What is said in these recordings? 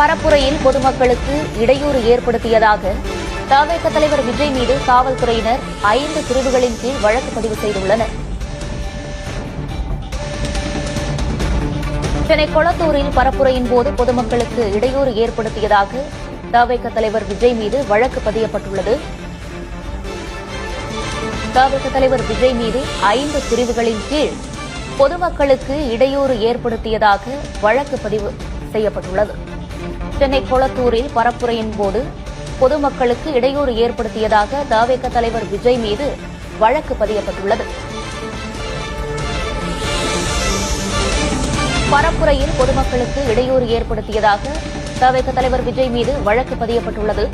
பரப்புரையில் பொதுமக்களுக்கு இடையூறு ஏற்படுத்தியதாக தவேக தலைவர் விஜய் மீது காவல்துறையினர் 5 பிரிவுகளின் கீழ் வழக்கு பதிவு செய்துள்ளனர். சென்னை கொளத்தூரில் பரப்புரையின் போது பொதுமக்களுக்கு இடையூறு ஏற்படுத்தியதாக தவேக தலைவர் விஜய் மீது வழக்கு பதியப்பட்டுள்ளது. தவேக தலைவர் விஜய் மீது 5 பிரிவுகளின் கீழ் பொதுமக்களுக்கு இடையூறு ஏற்படுத்தியதாக வழக்கு பதிவு செய்யப்பட்டுள்ளது. சென்னை கொளத்தூரில் பரப்புரையின் போது பொதுமக்களுக்கு இடையூறு ஏற்படுத்தியதாக தவேக தலைவர் விஜய் மீது வழக்கு பதியப்பட்டுள்ளது. பரப்புரையில் பொதுமக்களுக்கு இடையூறு ஏற்படுத்தியதாக தவேக தலைவர் விஜய் மீது வழக்கு பதியப்பட்டுள்ளது.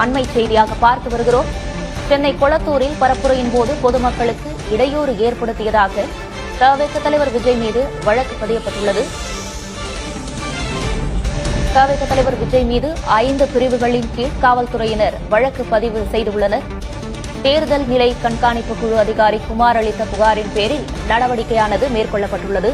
அண்மை செய்தியாக பார்த்து வருகிறோம். சென்னை கொளத்தூரில் பரப்புரையின் போது பொதுமக்களுக்கு இடையூறு ஏற்படுத்தியதாக தவேக தலைவர் விஜய் மீது வழக்கு பதியப்பட்டுள்ளது. தவேக தலைவர் விஜய் மீது 5 பிரிவுகளின் கீழ் காவல்துறையினர் வழக்கு பதிவு செய்துள்ளனர். தேர்தல் நிலை கண்காணிப்பு குழு அதிகாரி குமார் அளித்த புகாரின் பேரில் நடவடிக்கையானது மேற்கொள்ளப்பட்டுள்ளது.